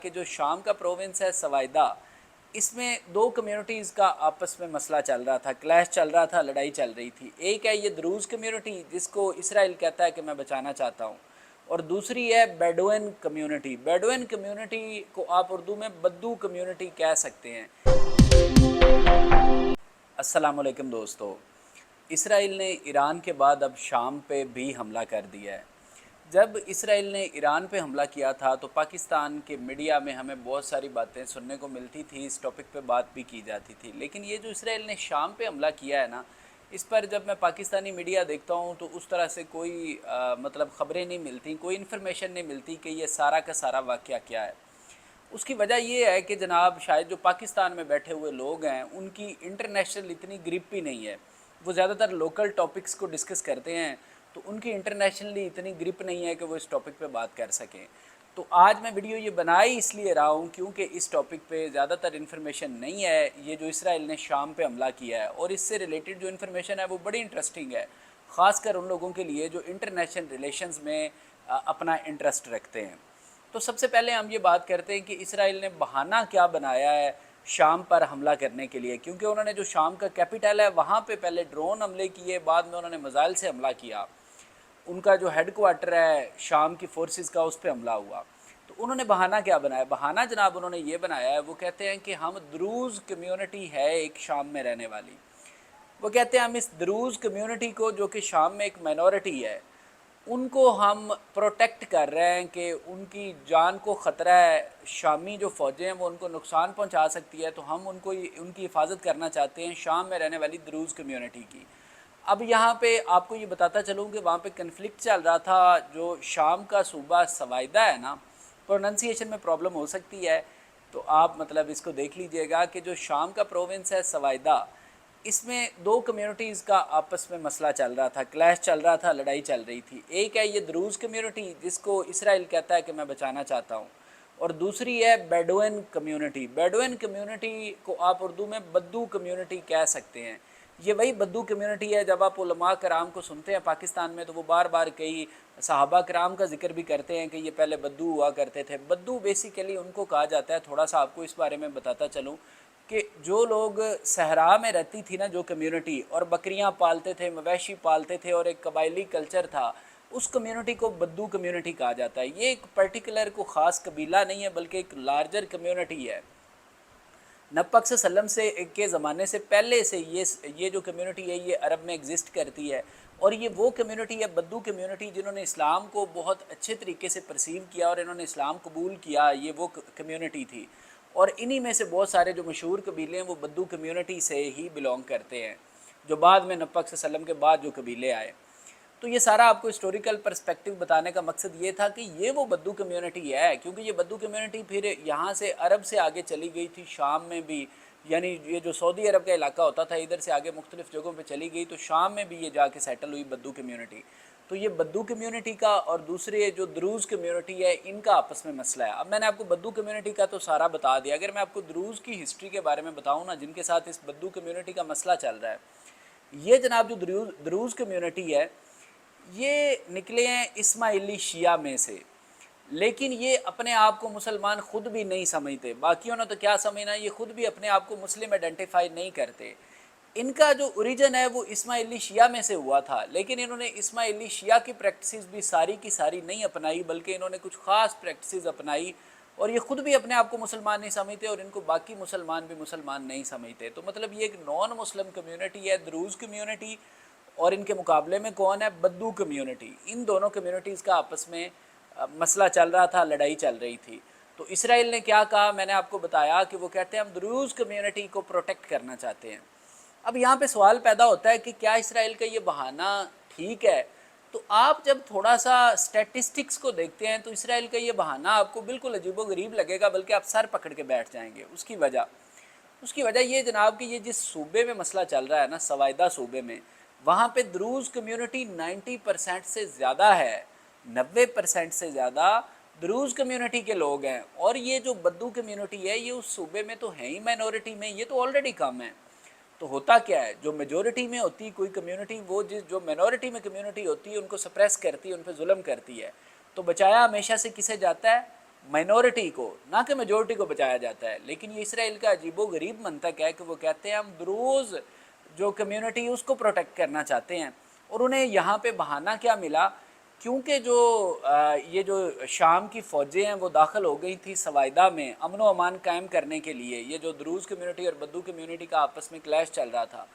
کہ جو शाम का प्रोविंस है सवाइदा, इसमें दो कम्युनिटीज़ का आपस में मसला चल रहा था, क्लैश चल रहा था, लड़ाई चल रही थी। एक है ये द्रूज़ कम्युनिटी जिसको इसराइल कहता है कि मैं बचाना चाहता हूँ, और दूसरी है बेडुइन कम्युनिटी। बेडुइन कम्युनिटी को आप उर्दू में बद्दू कम्युनिटी कह सकते हैं। अस्सलाम वालेकुम दोस्तों, इसराइल ने ईरान के बाद अब शाम पे भी हमला कर दिया है। जब इसराइल ने ईरान पे हमला किया था तो पाकिस्तान के मीडिया में हमें बहुत सारी बातें सुनने को मिलती थी, इस टॉपिक पे बात भी की जाती थी। लेकिन ये जो इसराइल ने शाम पे हमला किया है ना, इस पर जब मैं पाकिस्तानी मीडिया देखता हूँ तो उस तरह से कोई मतलब ख़बरें नहीं मिलती, कोई इन्फॉर्मेशन नहीं मिलती कि ये सारा का सारा वाक़या क्या है। उसकी वजह ये है कि जनाब शायद जो पाकिस्तान में बैठे हुए लोग हैं उनकी इंटरनेशनल इतनी ग्रिप ही नहीं है। वो ज़्यादातर लोकल टॉपिक्स को डिस्कस करते हैं, तो उनकी इंटरनेशनली इतनी ग्रिप नहीं है कि वो इस टॉपिक पे बात कर सकें। तो आज मैं वीडियो ये बना ही इसलिए रहा हूँ क्योंकि इस टॉपिक पे ज़्यादातर इन्फॉर्मेशन नहीं है। ये जो इसराइल ने शाम पे हमला किया है और इससे रिलेटेड जो इन्फॉर्मेशन है वो बड़ी इंटरेस्टिंग है, ख़ासकर उन लोगों के लिए जो इंटरनेशनल रिलेशंस में अपना इंटरेस्ट रखते हैं। तो सबसे पहले हम ये बात करते हैं कि इसराइल ने बहाना क्या बनाया है शाम पर हमला करने के लिए, क्योंकि उन्होंने जो शाम का कैपिटल है वहाँ पे पहले ड्रोन हमले किए, बाद में उन्होंने मिसाइल से हमला किया। उनका जो हेड क्वार्टर है शाम की फोर्सेस का, उस पर हमला हुआ। तो उन्होंने बहाना क्या बनाया? बहाना जनाब उन्होंने ये बनाया है, वो कहते हैं कि हम द्रूज़ कम्युनिटी है एक शाम में रहने वाली। वो कहते हैं हम इस द्रूज़ कम्युनिटी को, जो कि शाम में एक माइनॉरिटी है, उनको हम प्रोटेक्ट कर रहे हैं कि उनकी जान को ख़तरा है, शामी जो फ़ौजें हैं वो उनको नुकसान पहुंचा सकती है, तो हम उनको उनकी हिफाजत करना चाहते हैं शाम में रहने वाली द्रूज़ कम्युनिटी की। अब यहाँ पे आपको ये बताता चलूँ कि वहाँ पे कन्फ्लिक्ट चल रहा था। जो शाम का सूबा सवाइदा है ना, प्रोनंसिएशन में प्रॉब्लम हो सकती है, तो आप मतलब इसको देख लीजिएगा कि जो शाम का प्रोविंस है सवाइदा, इसमें दो कम्युनिटीज़ का आपस में मसला चल रहा था, क्लैश चल रहा था, लड़ाई चल रही थी। एक है ये द्रूज़ कम्युनिटी जिसको इसराइल कहता है कि मैं बचाना चाहता हूँ, और दूसरी है बेडुइन कम्युनिटी। बेडुइन कम्युनिटी को आप उर्दू में बद्दू कम्युनिटी कह सकते हैं। ये वही बद्दू कम्युनिटी है, जब आप उलमा कराम को सुनते हैं पाकिस्तान में तो वो बार बार कई सहाबा कराम का जिक्र भी करते हैं कि ये पहले बद्दू हुआ करते थे। बद्दू बेसिकली उनको कहा जाता है, थोड़ा सा आपको इस बारे में बताता चलूँ कि जो लोग सहरा में रहती थी ना, जो कम्युनिटी, और बकरियां पालते थे, मवेशी पालते थे, और एक कबायली कल्चर था, उस कम्युनिटी को बद्दू कम्युनिटी कहा जाता है। ये एक पर्टिकुलर को ख़ास कबीला नहीं है बल्कि एक लार्जर कम्युनिटी है। नबी सल्लम से के ज़माने से पहले से ये जो कम्युनिटी है ये अरब में एग्जिस्ट करती है, और ये वो कम्युनिटी है बद्दू कम्युनिटी जिन्होंने इस्लाम को बहुत अच्छे तरीके से परसीव किया और इन्होंने इस्लाम कबूल किया। ये वो कम्युनिटी थी, और इन्हीं में से बहुत सारे जो मशहूर कबीले हैं वो बद्दू कम्युनिटी से ही बिलोंग करते हैं, जो बाद में नबी सल्लम के बाद जो कबीले आए। तो ये सारा आपको हिस्टोरिकल पर्सपेक्टिव बताने का मकसद ये था कि ये वो बद्दू कम्युनिटी है, क्योंकि ये बद्दू कम्युनिटी फिर यहाँ से अरब से आगे चली गई थी, शाम में भी, यानी ये जो सऊदी अरब का इलाका होता था इधर से आगे मुख्तलिफ़ जगहों पे चली गई, तो शाम में भी ये जाके सेटल हुई बद्दू कम्युनिटी। तो ये बद्दू कम्युनिटी का और दूसरे जो द्रूज़ कम्युनिटी है इनका आपस में मसला है। अब मैंने आपको बद्दू कम्युनिटी का तो सारा बता दिया, अगर मैं आपको द्रूज़ की हिस्ट्री के बारे में बताऊँ ना, जिनके साथ इस बद्दू कम्युनिटी का मसला चल रहा है, ये जनाब जो द्रूज़ कम्युनिटी है ये निकले हैं इस्माइली शिया में से, लेकिन ये अपने आप को मुसलमान ख़ुद भी नहीं समझते। बाकियों ने तो क्या समझना, ये ख़ुद भी अपने आप को मुस्लिम आइडेंटिफाई नहीं करते। इनका जो ओरिजिन है वो इस्माइली शिया में से हुआ था, लेकिन इन्होंने इस्माइली शिया की प्रैक्टिसेस भी सारी की सारी नहीं अपनाई, बल्कि इन्होंने कुछ ख़ास प्रैक्टिसेस अपनाई, और ये ख़ुद भी अपने आप को मुसलमान नहीं समझते और इनको बाकी मुसलमान भी मुसलमान नहीं समझते। तो मतलब ये एक नॉन मुस्लिम कम्युनिटी है द्रूज़ कम्युनिटी, और इनके मुकाबले में कौन है? बद्दू कम्युनिटी। इन दोनों कम्युनिटीज़ का आपस में मसला चल रहा था, लड़ाई चल रही थी। तो इसराइल ने क्या कहा, मैंने आपको बताया कि वो कहते हैं हम द्रूज़ कम्युनिटी को प्रोटेक्ट करना चाहते हैं। अब यहाँ पे सवाल पैदा होता है कि क्या इसराइल का ये बहाना ठीक है? तो आप जब थोड़ा सा स्टैटिस्टिक्स को देखते हैं तो इसराइल का ये बहाना आपको बिल्कुल अजीबोगरीब लगेगा, बल्कि आप सर पकड़ के बैठ जाएंगे। उसकी वजह ये जनाब कि ये जिस सूबे में मसला चल रहा है ना, सवाइदा सूबे में, वहाँ पे द्रूज़ कम्युनिटी 90% से ज़्यादा है, 90% से ज़्यादा द्रूज़ कम्युनिटी के लोग हैं, और ये जो बद्दू कम्युनिटी है ये उस सूबे में तो है ही माइनॉरिटी में, ये तो ऑलरेडी कम है। तो होता क्या है, जो मेजॉरिटी में होती कोई कम्युनिटी, वो जो माइनॉरिटी में कम्युनिटी होती है उनको सप्रेस करती है, उन पर जुल्म करती है। तो बचाया हमेशा से किसे जाता है? माइनॉरिटी को, ना कि मेजॉरिटी को बचाया जाता है। लेकिन ये इसराइल का अजीबो गरीब मंतक है कि वो कहते हैं हम दुरूज़ जो कम्युनिटी उसको प्रोटेक्ट करना चाहते हैं। और उन्हें यहाँ पे बहाना क्या मिला, क्योंकि जो ये जो शाम की फ़ौजें हैं वो दाखिल हो गई थी सवाइदा में अमन व अमान कायम करने के लिए। ये जो द्रूज़ कम्युनिटी और बद्दू कम्युनिटी का आपस में क्लैश चल रहा था,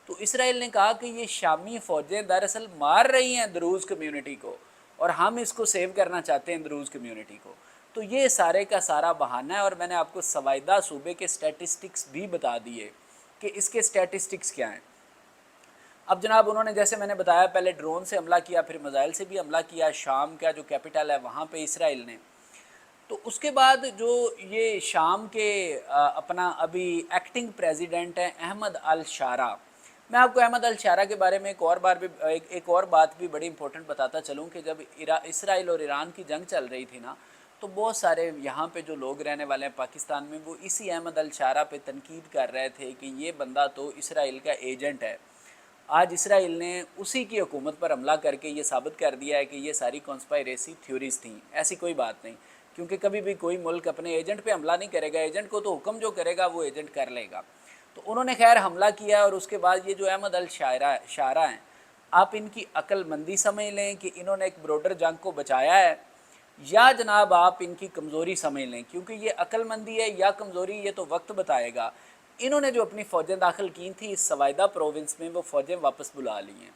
तो इसराइल ने कहा कि ये शामी फ़ौजें दरअसल मार रही हैं द्रूज़ कम्युनिटी को और हम इसको सेव करना चाहते हैं द्रूज़ कम्युनिटी को। तो ये सारे का सारा बहाना है। और मैंने आपको सवाइदा सूबे के स्टैटिस्टिक्स भी बता दिए कि इसके स्टैटिस्टिक्स क्या हैं। अब जनाब उन्होंने, जैसे मैंने बताया, पहले ड्रोन से हमला किया, फिर मिसाइल से भी हमला किया शाम का जो कैपिटल है वहाँ पे इसराइल ने। तो उसके बाद जो ये शाम के अपना अभी एक्टिंग प्रेसिडेंट हैं अहमद अल शारा, मैं आपको अहमद अल शारा के बारे में एक और बात भी बड़ी इंपॉर्टेंट बताता चलूँ कि जब इसराइल और ईरान की जंग चल रही थी ना, तो बहुत सारे यहाँ पे जो लोग रहने वाले हैं पाकिस्तान में, वो इसी अहमद अल शारा पे तनकीद कर रहे थे कि ये बंदा तो इसराइल का एजेंट है। आज इसराइल ने उसी की हुकूमत पर हमला करके ये साबित कर दिया है कि ये सारी कॉन्स्पायरेसी थ्योरीज थी, ऐसी कोई बात नहीं। क्योंकि कभी भी कोई मुल्क अपने एजेंट पे हमला नहीं करेगा, एजेंट को तो हुक्म जो करेगा वो एजेंट कर लेगा। तो उन्होंने खैर हमला किया। और उसके बाद ये जो अहमद अल शारा हैं, आप इनकी अक्लमंदी समझ लें कि इन्होंने एक ब्रॉडर जंग को बचाया है, या जनाब आप इनकी कमज़ोरी समझ लें, क्योंकि ये अक्लमंदी है या कमज़ोरी ये तो वक्त बताएगा। इन्होंने जो अपनी फ़ौजें दाखिल की थी इस सवाइदा प्रोविंस में, वो फ़ौजें वापस बुला ली हैं।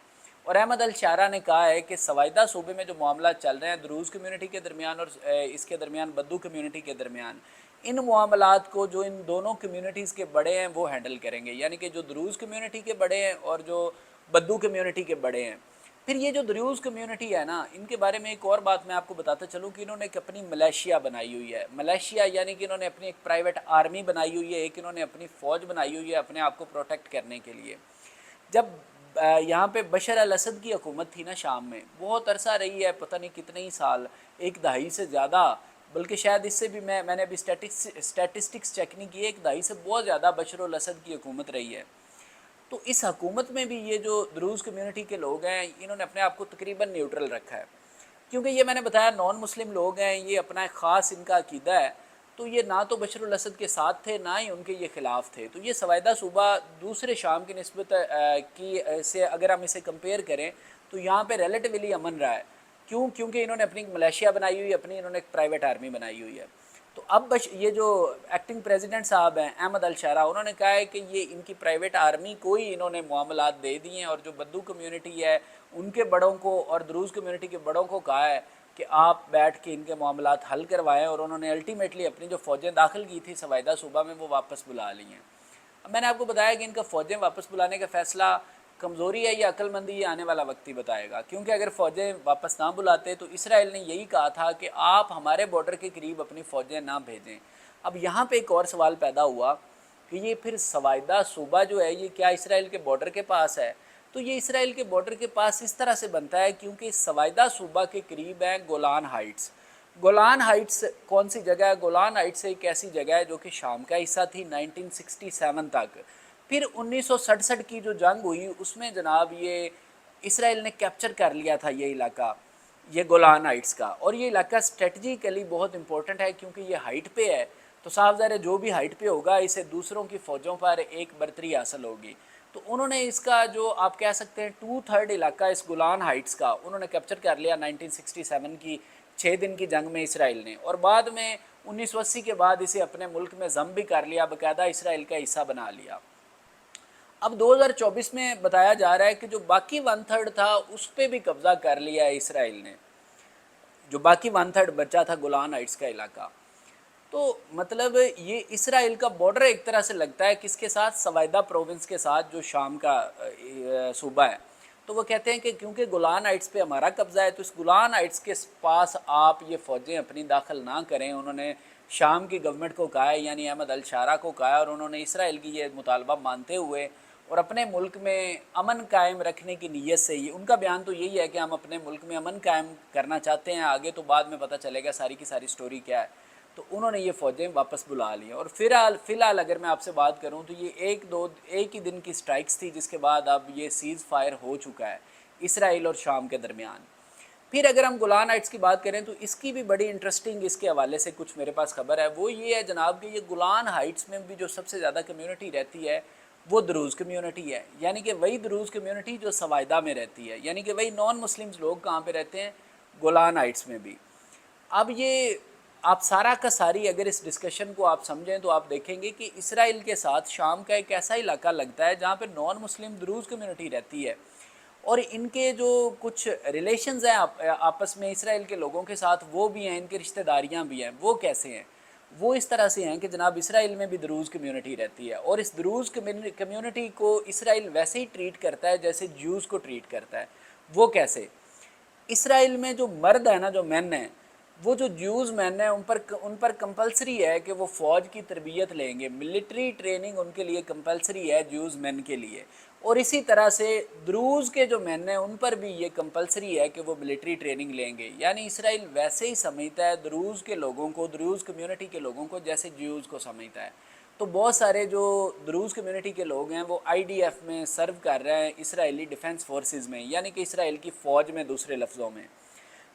और अहमद अल शारा ने कहा है कि सवाइदा सूबे में जो मामला चल रहे हैं द्रूज़ कम्युनिटी के दरमियान और इसके दरमियान बद्दू कम्युनिटी के दरमियान, इन मामलात को जो इन दोनों कम्युनिटीज़ के बड़े हैं वो हैंडल करेंगे। यानी कि जो द्रूज़ कम्युनिटी के बड़े हैं और जो बद्दू कम्युनिटी के बड़े हैं। फिर ये जो द्रूज़ कम्युनिटी है ना, इनके बारे में एक और बात मैं आपको बताता चलूँ कि इन्होंने एक अपनी मलेशिया बनाई हुई है। मलेशिया यानी कि इन्होंने अपनी एक प्राइवेट आर्मी बनाई हुई है, एक इन्होंने अपनी फ़ौज बनाई हुई है अपने आप को प्रोटेक्ट करने के लिए। जब यहाँ पे बशर अल असद की हुकूमत थी ना शाम में, बहुत अरसा रही है, पता नहीं कितने ही साल, एक दहाई से ज़्यादा, बल्कि शायद इससे भी मैंने अभी स्टैटिस्टिक्स चेक नहीं किए, एक दहाई से बहुत ज़्यादा बशर अल असद की हुकूमत रही है। तो इस हुकूमत में भी ये जो द्रूज़ कम्युनिटी के लोग हैं इन्होंने अपने आप को तकरीबन न्यूट्रल रखा है। क्योंकि ये मैंने बताया नॉन मुस्लिम लोग हैं, ये अपना एक ख़ास इनका अकीदा है। तो ये ना तो बशर अल असद के साथ थे, ना ही उनके ये ख़िलाफ़ थे। तो ये सवाइदा सूबा दूसरे शाम की निस्बत की से अगर हम इसे कंपेयर करें तो यहाँ पे रिलेटिवली अमन रहा है। क्यों? क्योंकि इन्होंने अपनी मलेशिया बनाई हुई है, अपनी इन्होंने एक प्राइवेट आर्मी बनाई हुई है। तो अब ये जो एक्टिंग प्रेसिडेंट साहब हैं अहमद अल शारा, उन्होंने कहा है कि ये इनकी प्राइवेट आर्मी को ही इन्होंने मामलात दे दिए हैं। और जो बद्दू कम्युनिटी है उनके बड़ों को और द्रूज़ कम्युनिटी के बड़ों को कहा है कि आप बैठ के इनके मामलात हल करवाएं। और उन्होंने अल्टीमेटली अपनी जो फ़ौजें दाखिल की थी सवाइदा सूबा में वो वापस बुला ली हैं। अब मैंने आपको बताया कि इनका फ़ौजें वापस बुलाने का फ़ैसला कमज़ोरी है या अक्लमंदी, ये आने वाला वक्त ही बताएगा। क्योंकि अगर फ़ौजें वापस ना बुलाते तो इसराइल ने यही कहा था कि आप हमारे बॉर्डर के करीब अपनी फ़ौजें ना भेजें। अब यहाँ पे एक और सवाल पैदा हुआ कि ये फिर सवाइदा सूबा जो है ये क्या इसराइल के बॉर्डर के पास है? तो ये इसराइल के बॉर्डर के पास इस तरह से बनता है क्योंकि सवाइदा सूबा के करीब है गोलान हाइट्स। गोलान हाइट्स कौन सी जगह है? गोलान हाइट्स एक ऐसी जगह है जो कि शाम का हिस्सा थी 1967 तक। फिर 1967 की जो जंग हुई उसमें जनाब ये इसराइल ने कैप्चर कर लिया था ये इलाका, ये गोलान हाइट्स का। और ये इलाका स्ट्रेटजिकली बहुत इंपॉर्टेंट है क्योंकि ये हाइट पे है। तो साफ ज़ाहिर है जो भी हाइट पे होगा इसे दूसरों की फ़ौजों पर एक बर्तरी हासिल होगी। तो उन्होंने इसका जो आप कह सकते हैं 2/3 इलाका इस गोलान हाइट्स का उन्होंने कैप्चर कर लिया 1967 की 6 दिन की जंग में इसराइल ने। और बाद में 1980 के बाद इसे अपने मुल्क में ज़म भी कर लिया, बाकायदा इसराइल का हिस्सा बना लिया। अब 2024 में बताया जा रहा है कि जो बाकी 1/3 था उस पर भी कब्ज़ा कर लिया है इसराइल ने, जो बाकी 1/3 बचा था गोलान हाइट्स का इलाका। तो मतलब ये इसराइल का बॉर्डर एक तरह से लगता है किसके साथ? सवाइदा प्रोविंस के साथ, जो शाम का सूबा है। तो वो कहते हैं कि क्योंकि गोलान हाइट्स पे हमारा कब्ज़ा है तो इस गोलान हाइट्स के पास आप ये फ़ौजें अपनी दाखिल ना करें। उन्होंने शाम की गवर्नमेंट को कहा है, यानी अहमद अल शारा को कहा है, और उन्होंने इसराइल की ये मुतालबा मानते हुए और अपने मुल्क में अमन कायम रखने की नीयत से ही, उनका बयान तो यही है कि हम अपने मुल्क में अमन कायम करना चाहते हैं, आगे तो बाद में पता चलेगा सारी की सारी स्टोरी क्या है। तो उन्होंने ये फ़ौजें वापस बुला ली। और फ़िलहाल अगर मैं आपसे बात करूं तो ये एक ही दिन की स्ट्राइक्स थी जिसके बाद अब ये सीज़ फायर हो चुका है इसराइल और शाम के दरमियान। پھر اگر ہم گولان ہائٹس کی بات کریں تو اس کی بھی بڑی انٹرسٹنگ اس کے حوالے سے کچھ میرے پاس خبر ہے، وہ یہ ہے جناب کہ یہ گولان ہائٹس میں بھی جو سب سے زیادہ کمیونٹی رہتی ہے وہ دروز کمیونٹی ہے، یعنی کہ وہی دروز کمیونٹی جو سوائدہ میں رہتی ہے، یعنی کہ وہی نان مسلمز لوگ کہاں پہ رہتے ہیں، گولان ہائٹس میں بھی۔ اب یہ آپ سارا کا ساری اگر اس ڈسکشن کو آپ سمجھیں تو آپ دیکھیں گے کہ اسرائیل کے ساتھ شام کا ایک ایسا علاقہ لگتا ہے جہاں پہ نان مسلم دروز کمیونٹی رہتی ہے، اور ان کے جو کچھ ریلیشنز ہیں آپس میں اسرائیل کے لوگوں کے ساتھ وہ بھی ہیں، ان کے رشتہ داریاں بھی ہیں، وہ کیسے ہیں؟ وہ اس طرح سے ہیں کہ جناب اسرائیل میں بھی دروز کمیونٹی رہتی ہے، اور اس دروز کمیونٹی کو اسرائیل ویسے ہی ٹریٹ کرتا ہے جیسے جیوز کو ٹریٹ کرتا ہے۔ وہ کیسے؟ اسرائیل میں جو مرد ہیں نا، جو مین ہیں، وہ جو جیوز مین ہیں ان پر کمپلسری ہے کہ وہ فوج کی تربیت لیں گے، ملٹری ٹریننگ ان کے لیے کمپلسری ہے جیوز مین کے لیے، اور اسی طرح سے دروز کے جو مین ہیں ان پر بھی یہ کمپلسری ہے کہ وہ ملٹری ٹریننگ لیں گے۔ یعنی اسرائیل ویسے ہی سمجھتا ہے دروز کے لوگوں کو، دروز کمیونٹی کے لوگوں کو جیسے جیوز کو سمجھتا ہے۔ تو بہت سارے جو دروز کمیونٹی کے لوگ ہیں وہ آئی ڈی ایف میں سرو کر رہے ہیں، اسرائیلی ڈیفنس فورسز میں، یعنی کہ اسرائیل کی فوج میں، دوسرے لفظوں میں۔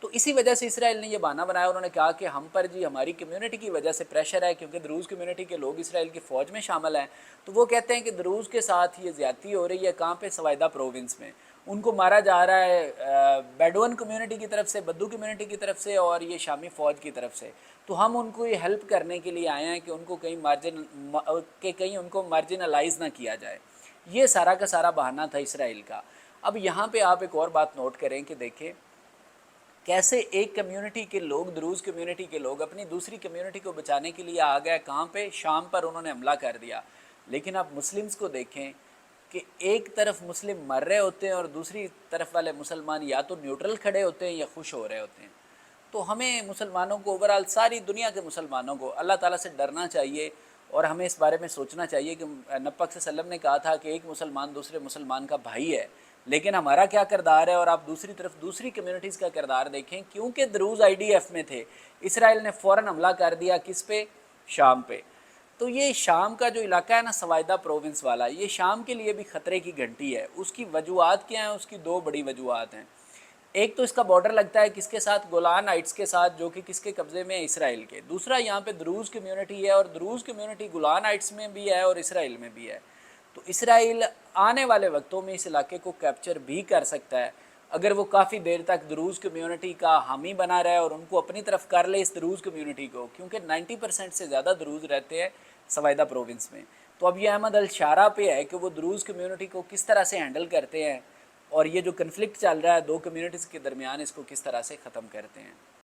تو اسی وجہ سے اسرائیل نے یہ بہانہ بنایا، انہوں نے کہا کہ ہم پر جی ہماری کمیونٹی کی وجہ سے پریشر ہے، کیونکہ دروز کمیونٹی کے لوگ اسرائیل کی فوج میں شامل ہیں، تو وہ کہتے ہیں کہ دروز کے ساتھ یہ زیادتی ہو رہی ہے، کہاں پہ؟ سوائدہ پروونس میں، ان کو مارا جا رہا ہے بیڈون کمیونٹی کی طرف سے، بدو کمیونٹی کی طرف سے، اور یہ شامی فوج کی طرف سے۔ تو ہم ان کو یہ ہیلپ کرنے کے لیے آئے ہیں کہ ان کو کہیں ان کو مارجنلائز نہ کیا جائے۔ یہ سارا کا سارا بہانہ تھا اسرائیل کا۔ اب یہاں پہ آپ ایک اور بات نوٹ کریں کہ دیکھیں کیسے ایک کمیونٹی کے لوگ، دروز کمیونٹی کے لوگ، اپنی دوسری کمیونٹی کو بچانے کے لیے آ گئے، کہاں پہ؟ شام پر انہوں نے حملہ کر دیا۔ لیکن آپ مسلمز کو دیکھیں کہ ایک طرف مسلم مر رہے ہوتے ہیں اور دوسری طرف والے مسلمان یا تو نیوٹرل کھڑے ہوتے ہیں یا خوش ہو رہے ہوتے ہیں۔ تو ہمیں مسلمانوں کو، اوورآل ساری دنیا کے مسلمانوں کو اللہ تعالیٰ سے ڈرنا چاہیے، اور ہمیں اس بارے میں سوچنا چاہیے کہ نبی پاک صلی اللہ علیہ وسلم نے کہا تھا کہ ایک مسلمان دوسرے مسلمان کا بھائی ہے، لیکن ہمارا کیا کردار ہے؟ اور آپ دوسری طرف دوسری کمیونٹیز کا کردار دیکھیں، کیونکہ دروز آئی ڈی ایف میں تھے، اسرائیل نے فوراً حملہ کر دیا کس پہ؟ شام پہ۔ تو یہ شام کا جو علاقہ ہے نا، سوائدہ پروونس والا، یہ شام کے لیے بھی خطرے کی گھنٹی ہے۔ اس کی وجوہات کیا ہیں؟ اس کی دو بڑی وجوہات ہیں۔ ایک تو اس کا بارڈر لگتا ہے کس کے ساتھ؟ گولان ہائٹس کے ساتھ، جو کہ کس کے قبضے میں ہے؟ اسرائیل کے۔ دوسرا یہاں پہ دروز کمیونٹی ہے، اور دروز کمیونٹی گولان ہائٹس میں بھی ہے اور اسرائیل میں بھی ہے۔ تو اسرائیل آنے والے وقتوں میں اس علاقے کو کیپچر بھی کر سکتا ہے اگر وہ کافی دیر تک دروز کمیونٹی کا حامی بنا رہے اور ان کو اپنی طرف کر لے، اس دروز کمیونٹی کو، کیونکہ 90% سے زیادہ دروز رہتے ہیں سوائدہ پروونس میں۔ تو اب یہ احمد الشارہ پہ ہے کہ وہ دروز کمیونٹی کو کس طرح سے ہینڈل کرتے ہیں، اور یہ جو کنفلکٹ چل رہا ہے دو کمیونٹیز کے درمیان، اس کو کس طرح سے ختم کرتے ہیں۔